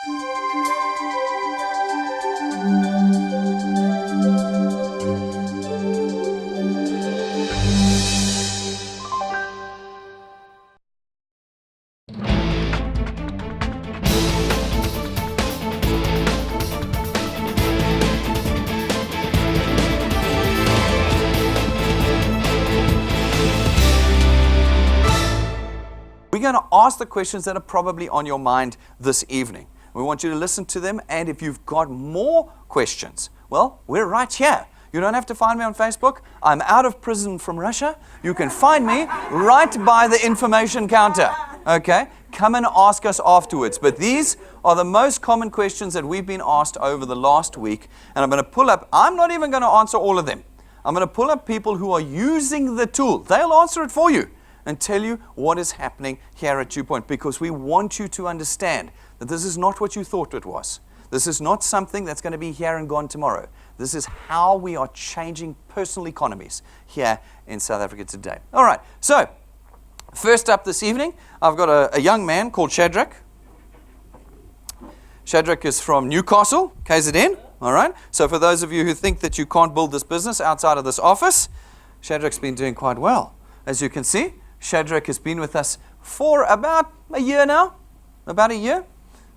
We're going to ask the questions that are probably on your mind this evening. We want you to listen to them, and if you've got more questions, well, we're right here. You don't have to find me on Facebook. I'm out of prison from Russia. You can find me right by the information counter. Okay? Come and ask us afterwards. But these are the most common questions that we've been asked over the last week. And I'm going to pull up, I'm not even going to answer all of them. I'm going to pull up people who are using the tool. They'll answer it for you and tell you what is happening here at Dew Point, because we want you to understand that this is not what you thought it was. This is not something that's going to be here and gone tomorrow. This is how we are changing personal economies here in South Africa today. All right, so first up this evening, I've got a young man called Shadrach. Shadrach is from Newcastle, KZN. All right, so for those of you who think that you can't build this business outside of this office, Shadrach's been doing quite well. As you can see, Shadrach has been with us for about a year now. About a year.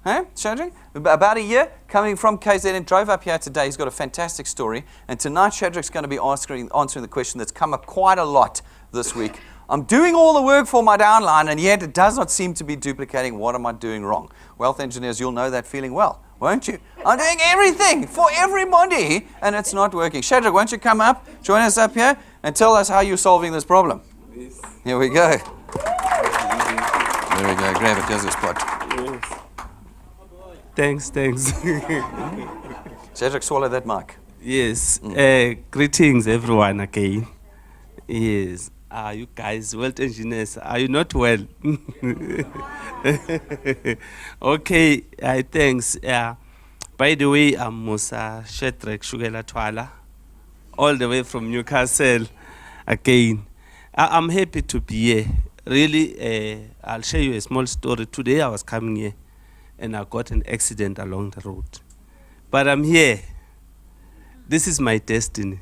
Hey, Shadrach? About a year, coming from KZN, drove up here today. He's got a fantastic story. And tonight, Shadrach's going to be answering the question that's come up quite a lot this week. I'm doing all the work for my downline, and yet it does not seem to be duplicating. What am I doing wrong? Wealth engineers, you'll know that feeling well, won't you? I'm doing everything for everybody, and it's not working. Shadrach, won't you come up, join us up here, and tell us how you're solving this problem? Yes. Here we go. There we go. Grab it. There's a spot. Yes. Thanks. Shadrach, swallow that mic. Yes. Greetings, everyone, again. Yes. Are you guys wealth engineers? Are you not well? Okay. Thanks. By the way, I'm Musa Shadrach Shugela Twala, all the way from Newcastle again. I'm happy to be here. Really, I'll share you a small story. Today I was coming here and I got an accident along the road. But I'm here. This is my destiny.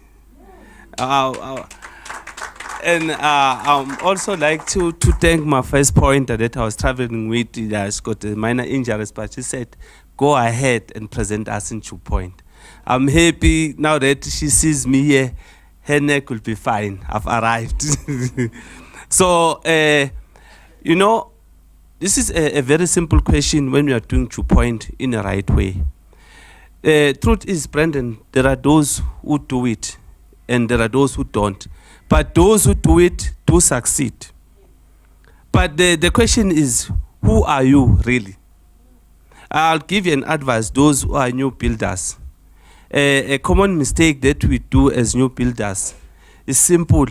And I also like to thank my first pointer that I was traveling with. She's got minor injuries, but she said, go ahead and present us in Dew Point. I'm happy now that she sees me here. Her neck will be fine. I've arrived. So, you know, this is a very simple question when we are doing Dew Point in the right way. Truth is, Brendan, there are those who do it and there are those who don't. But those who do it do succeed. But the question is, who are you really? I'll give you an advice, those who are new builders. A common mistake that we do as new builders is simple.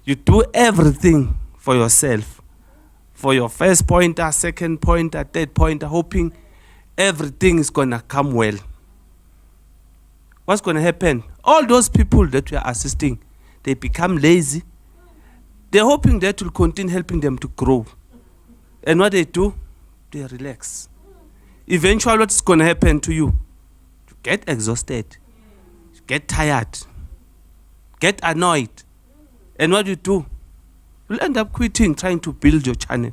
You do everything for yourself. For your first pointer, second pointer, third pointer, hoping everything is going to come well. What's going to happen? All those people that we are assisting, they become lazy. They're hoping that will continue helping them to grow. And what they do, they relax. Eventually, what's going to happen to you? You get exhausted, you get tired, get annoyed. And what you do? You'll end up quitting, trying to build your channel.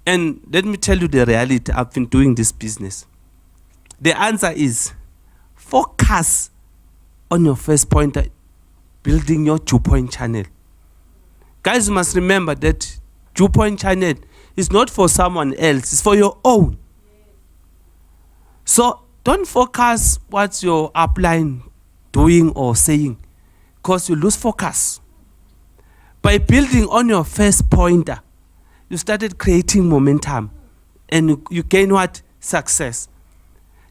And let me tell you the reality. I've been doing this business. The answer is focus on your first pointer, building your Dew Point channel. Guys, you must remember that Dew Point channel is not for someone else, it's for your own. So don't focus what's your upline doing or saying, because you lose focus. By building on your first pointer, you started creating momentum and you gain what? Success.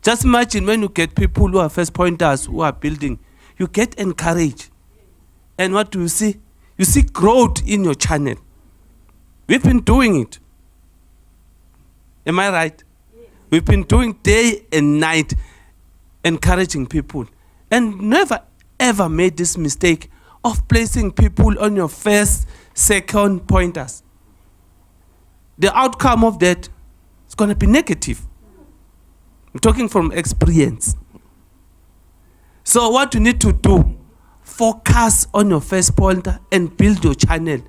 Just imagine when you get people who are first pointers who are building, you get encouraged. And what do you see? You see growth in your channel. We've been doing it. Am I right? Yes. We've been doing day and night, encouraging people. And never ever made this mistake of placing people on your first, second pointers. The outcome of that, It's going to be negative. I'm talking from experience. So what you need to do, focus on your first pointer and build your channel.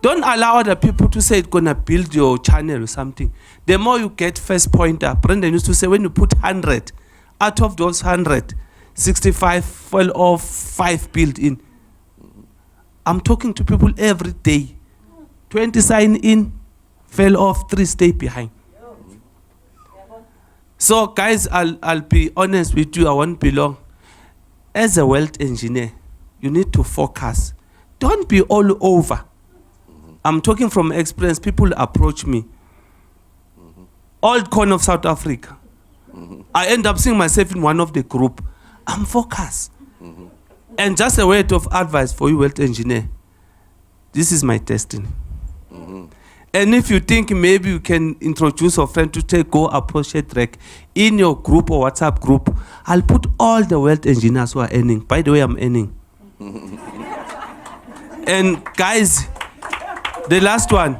Don't allow other people to say it's going to build your channel or something. The more you get first pointer, Brendan used to say when you put 100, out of those 100, 65 fell off, 5 built in. I'm talking to people every day. 20 sign in, fell off, 3 stay behind. So guys, I'll be honest with you, I won't be long. As a wealth engineer, you need to focus. Don't be all over. I'm talking from experience. People approach me. Old corn of South Africa. I end up seeing myself in one of the group. I'm focused. And just a word of advice for you, wealth engineer. This is my destiny. And if you think maybe you can introduce a friend to take go approach Shadrach in your group or WhatsApp group, I'll put all the wealth engineers who are earning. By the way, I'm earning. And guys, the last one,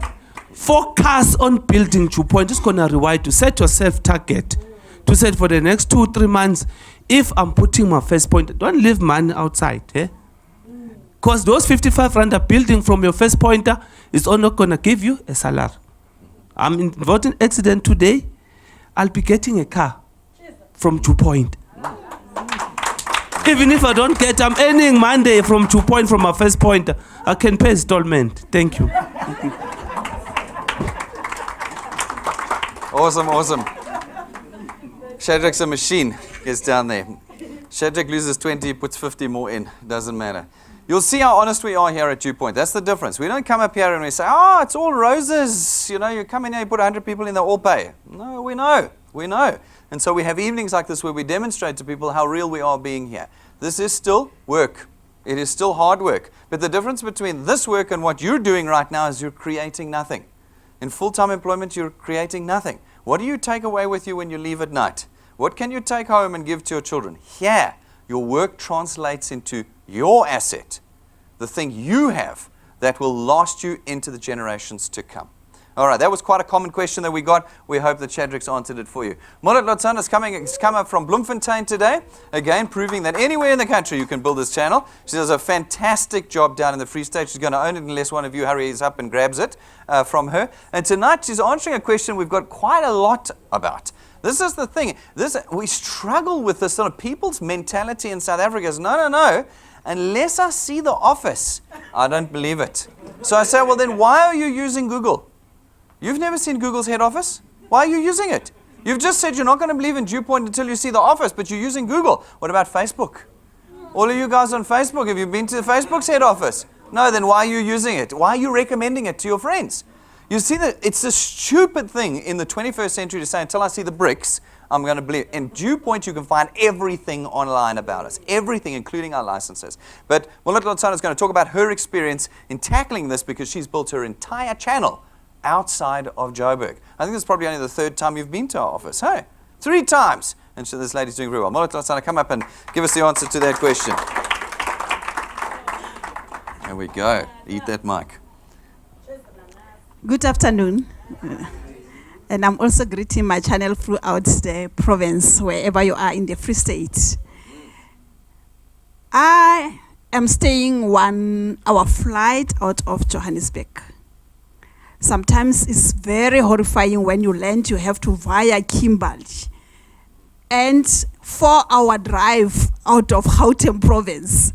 focus on building 2 Point. Just gonna rewind to set yourself target. To set for the next 2-3 months, if I'm putting my first point, don't leave money outside. Because those 55 rand are building from your first pointer is only gonna give you a salary. I'm involved in accident today. I'll be getting a car from 2 Point. Even if I don't get, I'm earning Monday from 2 Point from my first pointer. I can pay installment. Thank you. Awesome. Shadrach's a machine. Gets down there. Shadrach loses 20, he puts 50 more in. Doesn't matter. You'll see how honest we are here at 2 Point. That's the difference. We don't come up here and we say, it's all roses. You know, you come in here, you put 100 people in, they all pay. No, we know. And so we have evenings like this where we demonstrate to people how real we are being here. This is still work. It is still hard work. But the difference between this work and what you're doing right now is you're creating nothing. In full-time employment, you're creating nothing. What do you take away with you when you leave at night? What can you take home and give to your children? Here, your work translates into your asset, the thing you have that will last you into the generations to come. All right, that was quite a common question that we got. We hope that Shadrach's answered it for you. Morat Lotsana has come up from Bloemfontein today, again proving that anywhere in the country you can build this channel. She does a fantastic job down in the Free State. She's going to own it unless one of you hurries up and grabs it from her. And tonight she's answering a question we've got quite a lot about. This is the thing. We struggle with this sort of people's mentality in South Africa is, no. Unless I see the office, I don't believe it. So I say, well, then why are you using Google? You've never seen Google's head office? Why are you using it? You've just said you're not going to believe in 2 Point until you see the office, but you're using Google. What about Facebook? All of you guys on Facebook, have you been to Facebook's head office? No, then why are you using it? Why are you recommending it to your friends? You see that it's a stupid thing in the 21st century to say, until I see the bricks, I'm going to believe. In 2 Point, you can find everything online about us. Everything, including our licenses. But Morat Lotsana is going to talk about her experience in tackling this because she's built her entire channel outside of Joburg. I think this is probably only the 3rd time you've been to our office. Hey, 3 times. And so this lady's doing very well. Morat Lotsana, come up and give us the answer to that question. There we go. Eat that mic. Good afternoon. And I'm also greeting my channel throughout the province, wherever you are in the Free State. I am staying 1 hour flight out of Johannesburg. Sometimes it's very horrifying when you land, you have to via Kimberley. And 4-hour drive out of Gauteng province.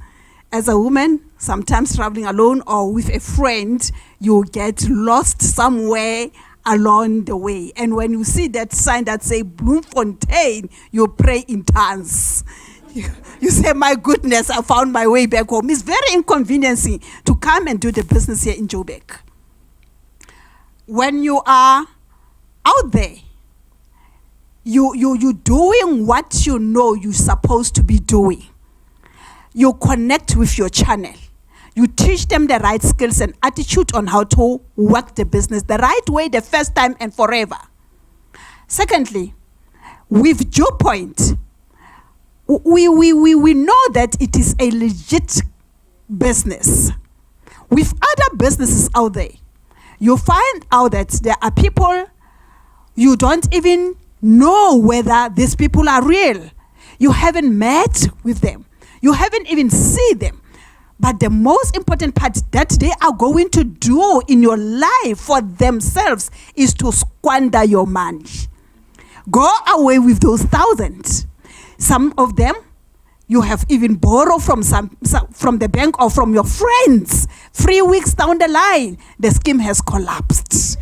As a woman, sometimes traveling alone or with a friend, you get lost somewhere along the way. And when you see that sign that says Bloemfontein, you pray in tongues. You say, my goodness, I found my way back home. It's very inconveniencing to come and do the business here in Joburg. When you are out there, you doing what you know you're supposed to be doing. You connect with your channel. You teach them the right skills and attitude on how to work the business the right way the first time and forever. Secondly, with 2 Point, we know that it is a legit business. With other businesses out there, you find out that there are people You don't even know whether these people are real. You haven't met with them. You haven't even seen them. But the most important part that they are going to do in your life for themselves is to squander your money. Go away with those thousands. Some of them you have even borrowed from from the bank or from your friends. 3 weeks down the line, the scheme has collapsed.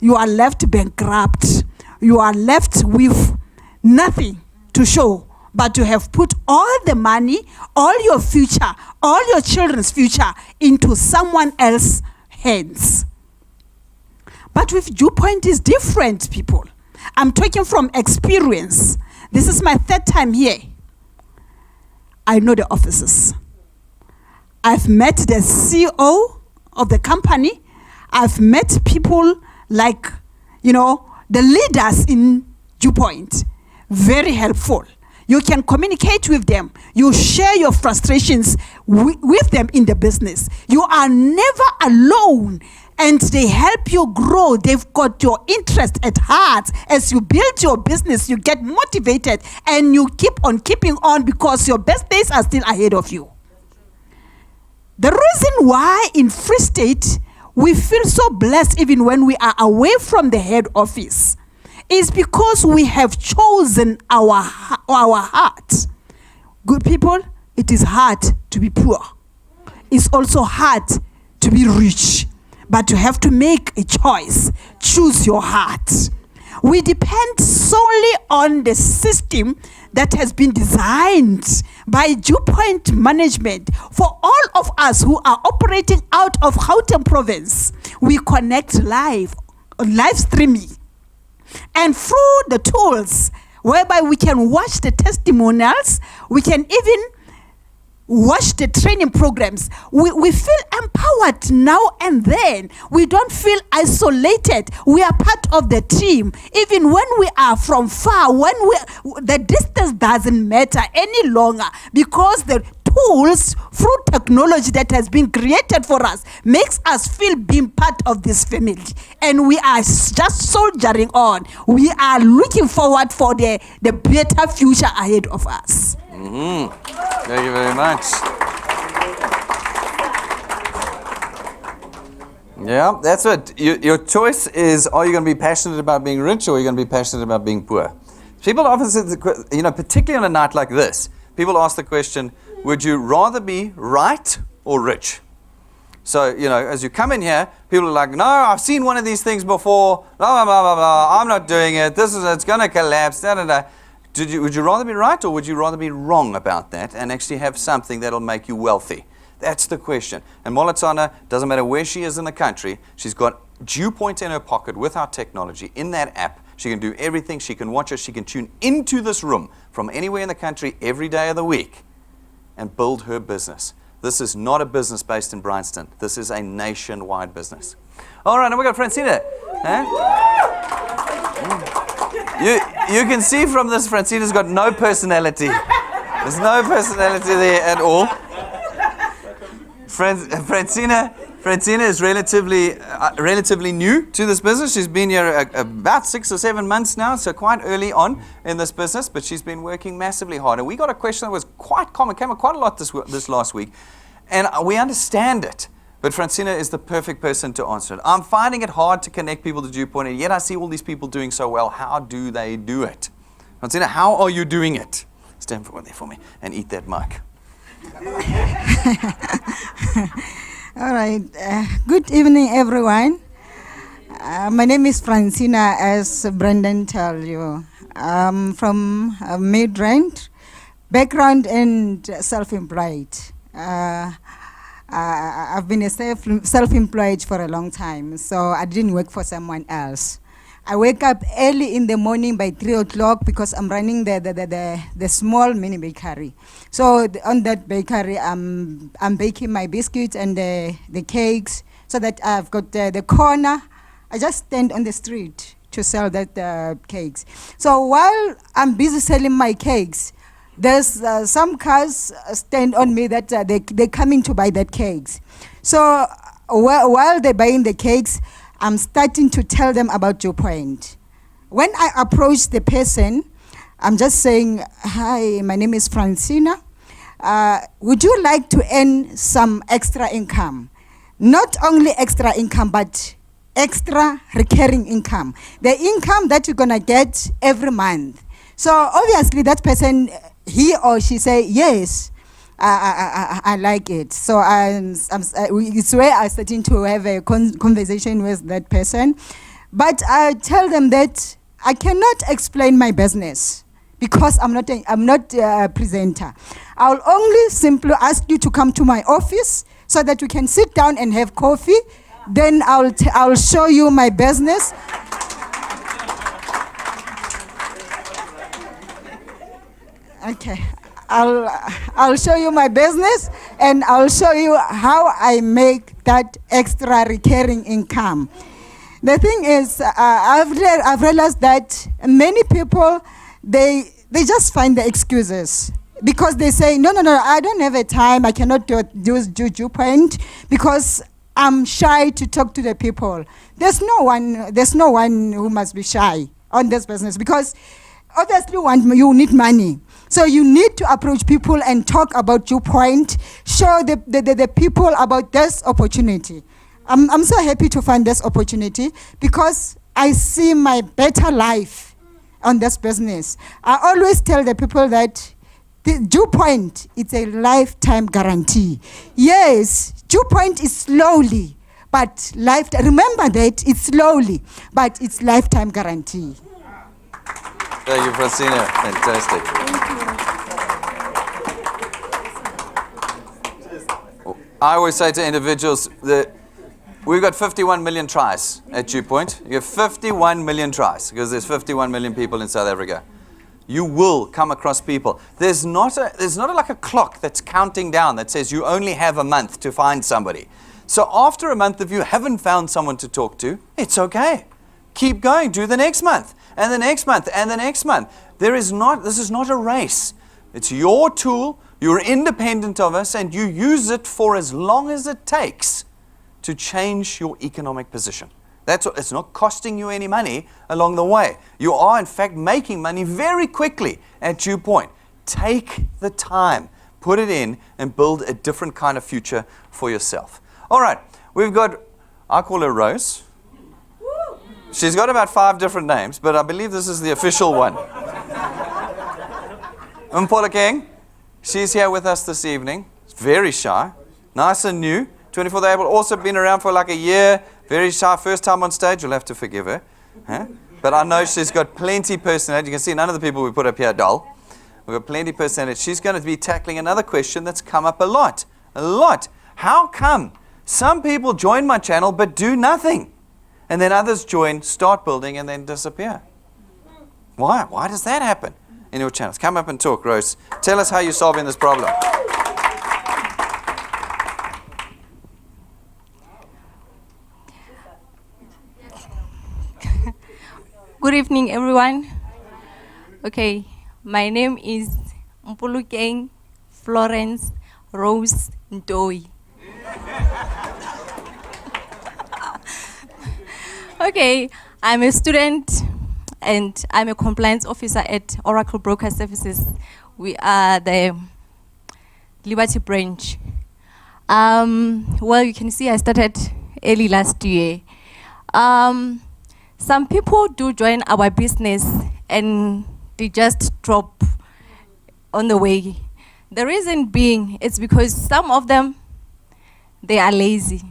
You are left bankrupt. You are left with nothing to show, but you have put all the money, all your future, all your children's future into someone else's hands. But with Dewpoint is different, people. I'm talking from experience. This is my 3rd time here. I know the officers. I've met the CEO of the company. I've met people like, the leaders in Dewpoint. Very helpful. You can communicate with them. You share your frustrations with them in the business. You are never alone, and they help you grow. They've got your interest at heart. As you build your business, you get motivated, and you keep on keeping on because your best days are still ahead of you. The reason why in Free State we feel so blessed even when we are away from the head office is because we have chosen our heart. Good people, it is hard to be poor. It's also hard to be rich. But you have to make a choice. Choose your heart. We depend solely on the system that has been designed by Dewpoint management for all of us who are operating out of Gauteng province. We connect live streaming. And through the tools whereby we can watch the testimonials, we can even watch the training programs, we feel empowered now and then. We don't feel isolated. We are part of the team. Even when we are from far, the distance doesn't matter any longer because the tools through technology that has been created for us makes us feel being part of this family. And we are just soldiering on. We are looking forward for the better future ahead of us. Mm-hmm. Thank you very much. Yeah, that's it. Your choice is, are you going to be passionate about being rich or are you going to be passionate about being poor? People often say, particularly on a night like this, people ask the question, would you rather be right or rich? So, as you come in here, people are like, no, I've seen one of these things before, blah, blah, blah, blah, blah. I'm not doing it. It's going to collapse, da, da, da. Would you rather be right or would you rather be wrong about that and actually have something that'll make you wealthy? That's the question. And Molatsana, doesn't matter where she is in the country, she's got Dewpoint in her pocket with our technology in that app. She can do everything. She can watch us. She can tune into this room from anywhere in the country every day of the week and build her business. This is not a business based in Bryanston. This is a nationwide business. All right, now we've got Francina. You can see from this, Francina's got no personality. There's no personality there at all. Francina is relatively new to this business. She's been here about 6 or 7 months now, so quite early on in this business, but she's been working massively hard. And we got a question that was quite common, came up quite a lot this last week, and we understand it. But Francina is the perfect person to answer it. I'm finding it hard to connect people to Dewpoint, and yet I see all these people doing so well. How do they do it? Francina, how are you doing it? Stand there for me and eat that mic. All right. Good evening, everyone. My name is Francina, as Brendan told you. I'm from Midrand, background and self-employed. I've been a self-employed for a long time, so I didn't work for someone else. I wake up early in the morning by 3 o'clock because I'm running the small mini bakery. So on that bakery, I'm baking my biscuits and the cakes, so that I've got the corner. I just stand on the street to sell that cakes. So while I'm busy selling my cakes, there's some cars stand on me that they coming to buy that cakes. So while they're buying the cakes, I'm starting to tell them about Dewpoint. when I approach the person, I'm just saying, hi, my name is Francina. Would you like to earn some extra income? Not only extra income, but extra recurring income. The income that you're gonna get every month. So obviously that person, he or she say, yes, I like it. So it's where I'm starting to have a conversation with that person. But I tell them that I cannot explain my business because I'm not a presenter. I'll only simply ask you to come to my office so that we can sit down and have coffee. Then I'll show you my business. Okay, I'll show you my business and I'll show you how I make that extra recurring income. The thing is, I've realized that many people, they just find the excuses because they say, no, I don't have a time, I cannot do Juju Point because I'm shy to talk to the people. There's no one who must be shy on this business because obviously you need money. So you need to approach people and talk about Juju Point, show the people about this opportunity. I'm so happy to find this opportunity because I see my better life on this business. I always tell the people that the Juju Point is a lifetime guarantee. Yes, Juju Point is slowly, but remember that it's slowly, but it's lifetime guarantee. Thank you, Francina. Fantastic. I always say to individuals that we've got 51 million tries at Juju Point. You have 51 million tries because there's 51 million people in South Africa. You will come across people. There's not like a clock that's counting down that says you only have a month to find somebody. So after a month, if you haven't found someone to talk to, it's okay. Keep going. Do the next month and the next month and the next month. This is not a race. It's your tool. You're independent of us and you use it for as long as it takes to change your economic position. It's not costing you any money along the way. You are, in fact, making money very quickly at Juju Point. Take the time, put it in, and build a different kind of future for yourself. All right, we've got, I call her Rose. She's got about 5 different names, but I believe this is the official one. Mpolo King, she's here with us this evening. Very shy, nice and new. 24th April, also been around for like a year. Very shy, first time on stage. You'll have to forgive her. Huh? But I know she's got plenty personality. You can see none of the people we put up here are dull. We've got plenty personality. She's going to be tackling another question that's come up a lot. How come some people join my channel but do nothing? And then others join, start building, and then disappear. Why? Why does that happen in your channels? Come up and talk, Rose. Tell us how you're solving this problem. Good evening, everyone. Okay, my name is Mpulukeng Florence Rose Ndoi. Okay, I'm a student and I'm a compliance officer at Oracle Broker Services. We are the Liberty branch. Well, you can see I started early last year. Some people do join our business and they just drop on the way. The reason being, it's because some of them, they are lazy.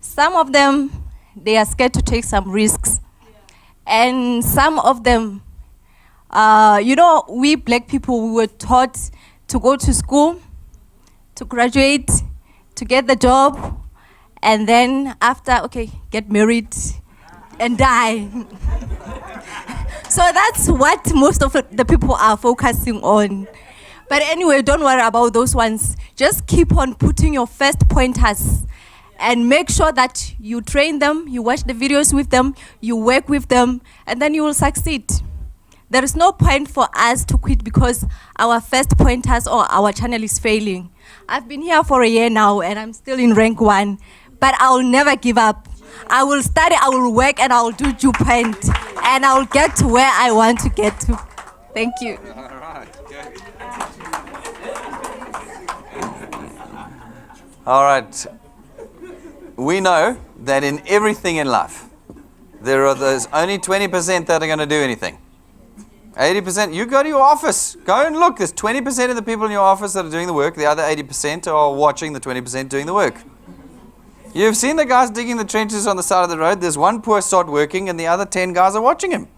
Some of them, they are scared to take some risks. And some of them, we black people, we were taught to go to school, to graduate, to get the job, and then after, get married, and die. So that's what most of the people are focusing on. But anyway, don't worry about those ones. Just keep on putting your first pointers and make sure that you train them, you watch the videos with them, you work with them, and then you will succeed. There is no point for us to quit because our first pointers or our channel is failing. I've been here for a year now and I'm still in rank 1, but I'll never give up. I will study, I will work, and I will do Jew Point. And I will get to where I want to get to. Thank you. All right. We know that in everything in life, there are those only 20% that are going to do anything. 80%, you go to your office, go and look. There's 20% of the people in your office that are doing the work. The other 80% are watching the 20% doing the work. You've seen the guys digging the trenches on the side of the road. There's one poor sod working and the other 10 guys are watching him.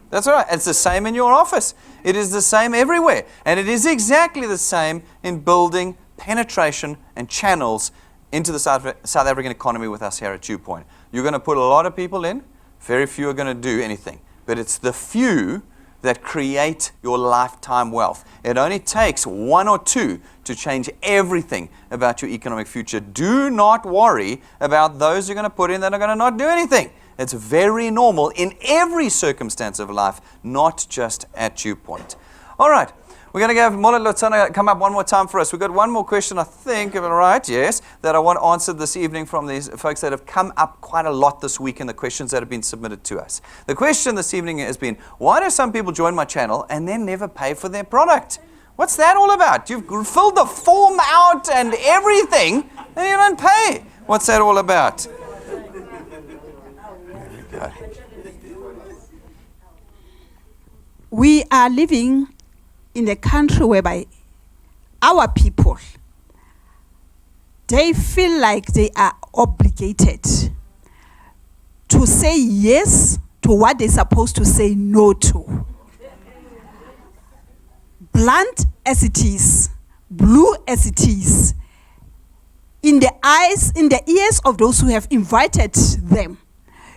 That's right. It's the same in your office. It is the same everywhere. And it is exactly the same in building penetration and channels into the South African economy with us here at Dew Point. You're going to put a lot of people in. Very few are going to do anything. But it's the few that create your lifetime wealth. It only takes one or two to change everything about your economic future. Do not worry about those you're going to put in that are going to not do anything. It's very normal in every circumstance of life, not just at Dew Point. All right. We're going to have Mola Lotsana come up one more time for us. We've got one more question, I think, am I right? Yes, that I want answered this evening from these folks that have come up quite a lot this week in the questions that have been submitted to us. The question this evening has been, why do some people join my channel and then never pay for their product? What's that all about? You've filled the form out and everything, and you don't pay. What's that all about? There we go. We are living in a country whereby our people, they feel like they are obligated to say yes to what they're supposed to say no to. Blunt as it is, blue as it is, in the eyes, in the ears of those who have invited them,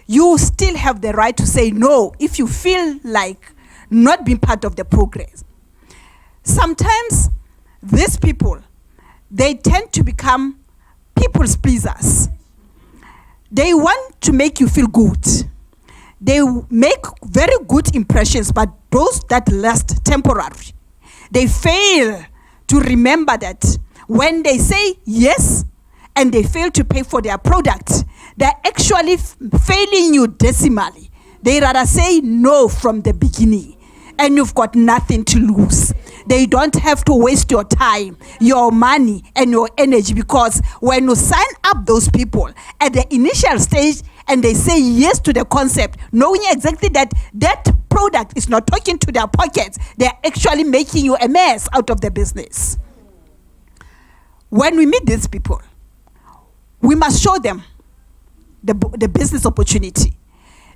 you still have the right to say no if you feel like not being part of the progress. Sometimes these people, they tend to become people's pleasers. They want to make you feel good. They make very good impressions, but those that last temporary. They fail to remember that when they say yes and they fail to pay for their product, they're actually failing you decimally. They rather say no from the beginning, and you've got nothing to lose. They don't have to waste your time, your money, and your energy, because when you sign up those people at the initial stage and they say yes to the concept, knowing exactly that that product is not talking to their pockets, they're actually making you a mess out of the business. When we meet these people, we must show them the business opportunity.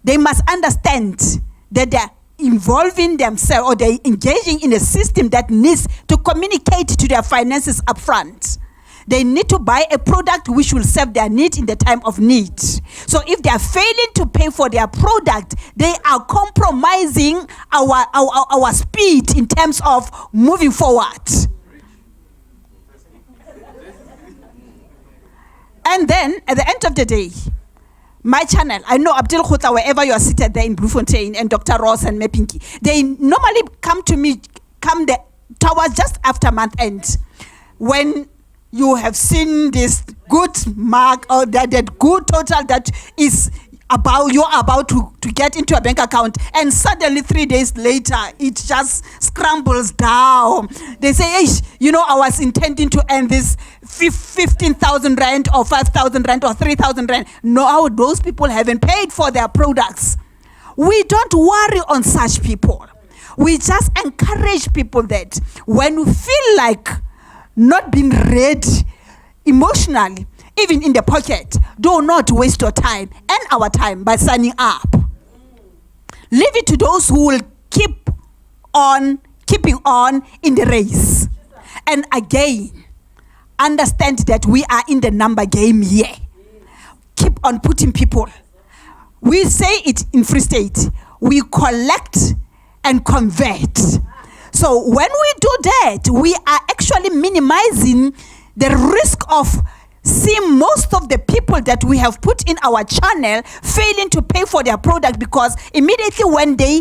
They must understand that they're involving themselves, or they're engaging in a system that needs to communicate to their finances up front. They need to buy a product which will serve their need in the time of need. So if they are failing to pay for their product, they are compromising our speed in terms of moving forward. And then at the end of the day, my channel, I know Abdul Khutla, wherever you are seated there in Bloemfontein, and Dr. Ross and Mepinki, they normally come to me, towards just after month end, when you have seen this good mark or that good total that is you're about to get into a bank account, and suddenly 3 days later it just scrambles down. They say, hey, I was intending to earn this 15,000 rand or 5,000 rand or 3,000 rand. No, those people haven't paid for their products. We don't worry on such people. We just encourage people that when you feel like not being ready emotionally, even in the pocket, do not waste your time and our time by signing up. Leave it to those who will keeping on in the race. And again, understand that we are in the number game here. Keep on putting people. We say it in Free State, we collect and convert. So when we do that, we are actually minimizing the risk of seeing most of the people that we have put in our channel failing to pay for their product, because immediately when they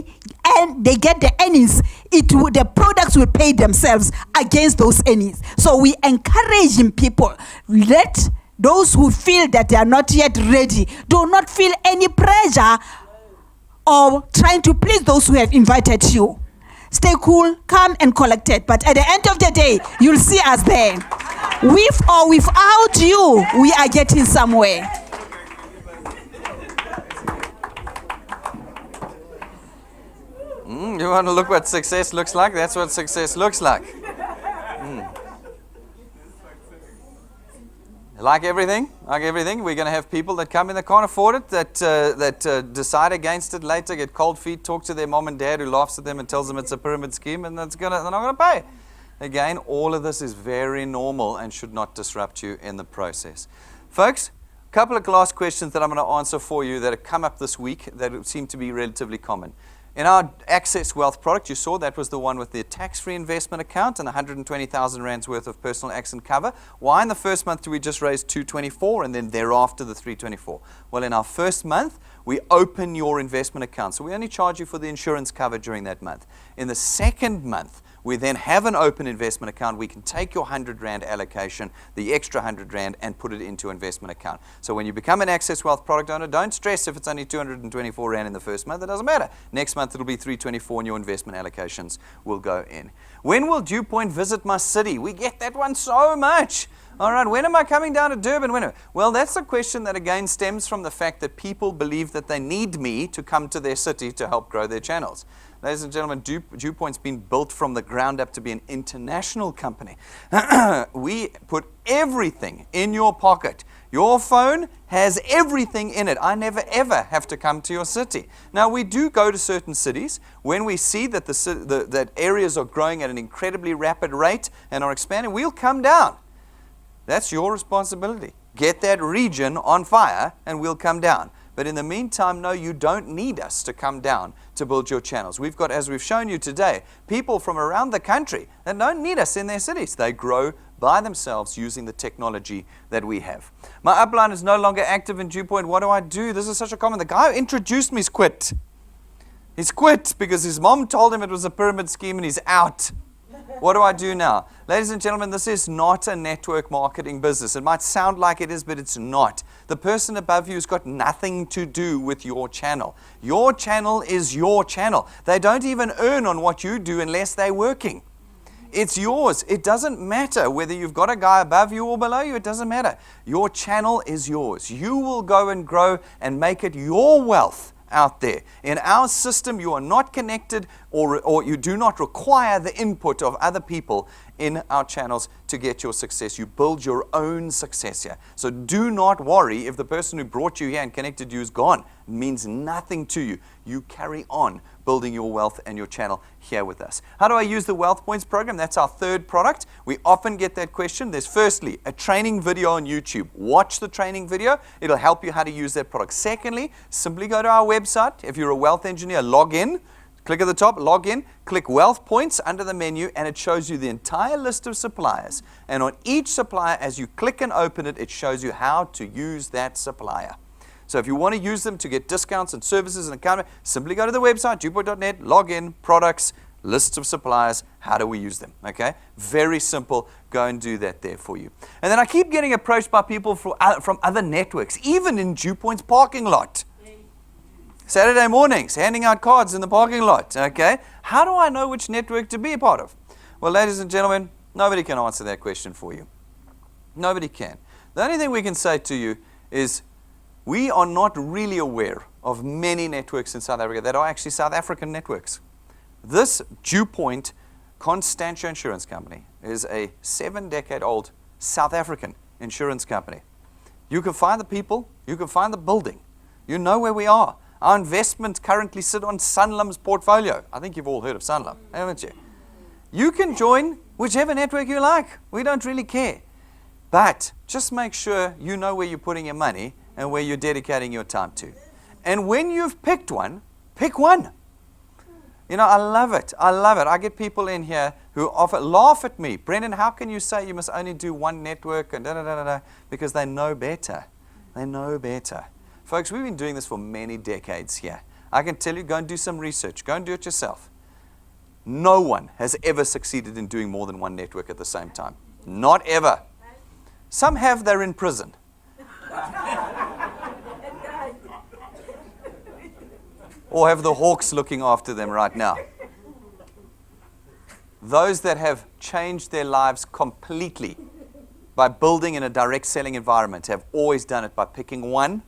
get the earnings, the products will pay themselves against those earnings. So we encouraging people, let those who feel that they are not yet ready, do not feel any pressure or trying to please those who have invited you. Stay cool, calm and collected. But at the end of the day, you'll see us there. With or without you, we are getting somewhere. You want to look what success looks like? That's what success looks like. Like everything, we're going to have people that come in that can't afford it, that decide against it later, get cold feet, talk to their mom and dad who laughs at them and tells them it's a pyramid scheme, and they're not going to pay. Again, all of this is very normal and should not disrupt you in the process. Folks, a couple of last questions that I'm going to answer for you that have come up this week that seem to be relatively common. In our Access Wealth product, you saw that was the one with the tax-free investment account and 120,000 rands worth of personal accident cover. Why in the first month do we just raise 224 and then thereafter the 324? Well, in our first month, we open your investment account. So we only charge you for the insurance cover during that month. In the second month, we then have an open investment account. We can take your 100 Rand allocation, the extra 100 Rand, and put it into investment account. So when you become an Access Wealth product owner, don't stress if it's only 224 Rand in the first month. It doesn't matter. Next month, it'll be 324 and your investment allocations will go in. When will Dew Point visit my city? We get that one so much. All right, when am I coming down to Durban? Well, that's a question that again stems from the fact that people believe that they need me to come to their city to help grow their channels. Ladies and gentlemen, Dew Point's been built from the ground up to be an international company. We put everything in your pocket. Your phone has everything in it. I never ever have to come to your city. Now, we do go to certain cities when we see that that areas are growing at an incredibly rapid rate and are expanding. We'll come down. That's your responsibility. Get that region on fire and we'll come down. But in the meantime, no, you don't need us to come down to build your channels. We've got, as we've shown you today, people from around the country that don't need us in their cities. They grow by themselves using the technology that we have. My upline is no longer active in Dew Point. What do I do? This is such a common. The guy who introduced me is quit. He's quit because his mom told him it was a pyramid scheme and he's out. What do I do now? Ladies and gentlemen, this is not a network marketing business. It might sound like it is, but it's not. The person above you has got nothing to do with your channel. Your channel is your channel. They don't even earn on what you do unless they're working. It's yours. It doesn't matter whether you've got a guy above you or below you. It doesn't matter. Your channel is yours. You will go and grow and make it your wealth out there. In our system, you are not connected or you do not require the input of other people in our channels to get your success. You build your own success here. So do not worry if the person who brought you here and connected you is gone. It means nothing to you. You carry on building your wealth and your channel here with us. How do I use the Wealth Points program? That's our third product. We often get that question. There's firstly a training video on YouTube. Watch the training video. It'll help you how to use that product. Secondly, simply go to our website. If you're a wealth engineer, log in. Click at the top, log in, click Wealth Points under the menu, and it shows you the entire list of suppliers. And on each supplier, as you click and open it, it shows you how to use that supplier. So if you want to use them to get discounts and services and account, simply go to the website, dewpoint.net, log in, products, lists of suppliers, how do we use them, okay? Very simple. Go and do that there for you. And then I keep getting approached by people from other networks, even in Dew Point's parking lot. Saturday mornings, handing out cards in the parking lot, okay? How do I know which network to be a part of? Well, ladies and gentlemen, nobody can answer that question for you. Nobody can. The only thing we can say to you is we are not really aware of many networks in South Africa that are actually South African networks. This Dew Point Constantia Insurance Company is a 7-decade-old South African insurance company. You can find the people, you can find the building. You know where we are. Our investments currently sit on Sanlam's portfolio. I think you've all heard of Sanlam, haven't you? You can join whichever network you like. We don't really care. But just make sure you know where you're putting your money and where you're dedicating your time to. And when you've picked one, pick one. You know, I love it. I love it. I get people in here who laugh at me. Brendan, how can you say you must only do one network and da-da-da-da-da? Because they know better. They know better. Folks, we've been doing this for many decades here. I can tell you, go and do some research. Go and do it yourself. No one has ever succeeded in doing more than one network at the same time. Not ever. Some have, they're in prison. Or have the hawks looking after them right now? Those that have changed their lives completely by building in a direct selling environment have always done it by picking one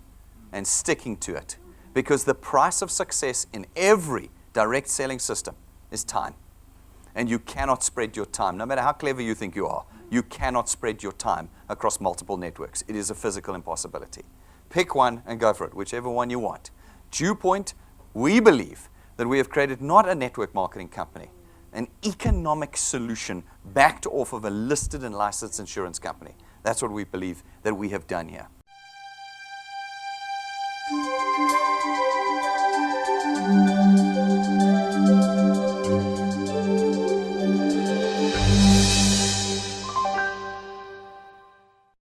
and sticking to it. Because the price of success in every direct selling system is time. And you cannot spread your time. No matter how clever you think you are, you cannot spread your time across multiple networks. It is a physical impossibility. Pick one and go for it, whichever one you want. DewPoint, we believe that we have created not a network marketing company, an economic solution backed off of a listed and licensed insurance company. That's what we believe that we have done here.